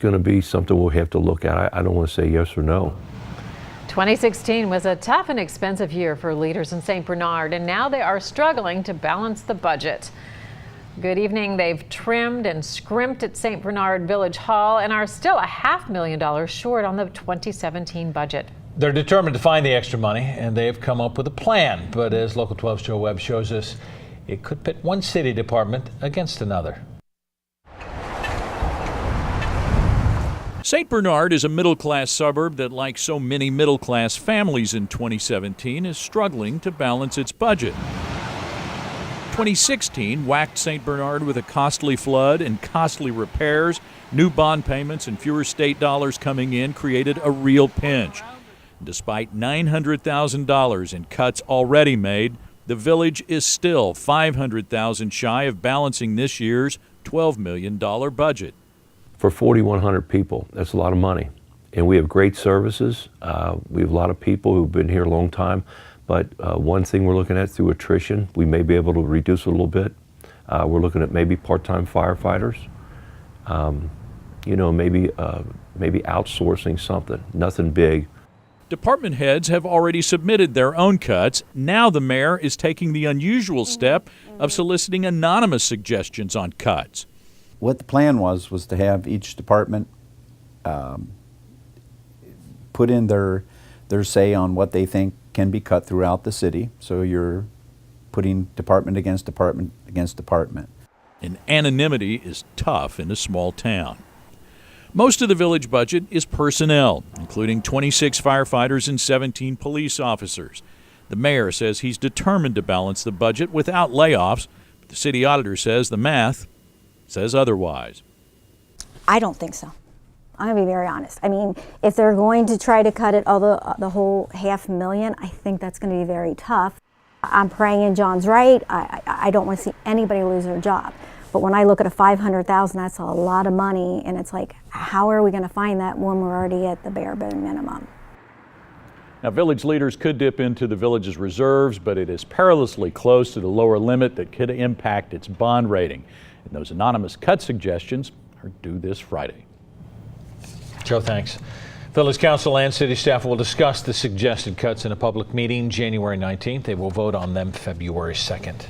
going to be something we'll have to look at. I don't want to say yes or no. 2016 was a tough and expensive year for leaders in St. Bernard, and now they are struggling to balance the budget. Good evening. They've trimmed and scrimped at St. Bernard Village Hall and are still $500,000 short on the 2017 budget. They're determined to find the extra money, and they've come up with a plan. But as Local 12's Joe Webb shows us, it could pit one city department against another. St. Bernard is a middle-class suburb that, like so many middle-class families in 2017, is struggling to balance its budget. 2016 whacked St. Bernard with a costly flood and costly repairs. New bond payments and fewer state dollars coming in created a real pinch. Despite $900,000 in cuts already made, the village is still $500,000 shy of balancing this year's $12 million budget. For 4,100 people, that's a lot of money. And we have great services. We have a lot of people who've been here a long time. But one thing we're looking at through attrition, we may be able to reduce a little bit. We're looking at maybe part-time firefighters. Maybe outsourcing something, nothing big. Department heads have already submitted their own cuts. Now the mayor is taking the unusual step of soliciting anonymous suggestions on cuts. What the plan was to have each department put in their say on what they think can be cut throughout the city. So you're putting department against department against department. And anonymity is tough in a small town. Most of the village budget is personnel, including 26 firefighters and 17 police officers. The mayor says he's determined to balance the budget without layoffs, but the city auditor says the math says otherwise. I don't think so. I'm going to be very honest. I mean, if they're going to try to cut it the whole $500,000, I think that's going to be very tough. I'm praying in John's right. I don't want to see anybody lose their job. But when I look at a $500,000, that's a lot of money, and it's like, how are we going to find that when we're already at the bare minimum? Now, village leaders could dip into the village's reserves, but it is perilously close to the lower limit that could impact its bond rating. And those anonymous cut suggestions are due this Friday. Joe, thanks. Village Council and city staff will discuss the suggested cuts in a public meeting January 19th. They will vote on them February 2nd.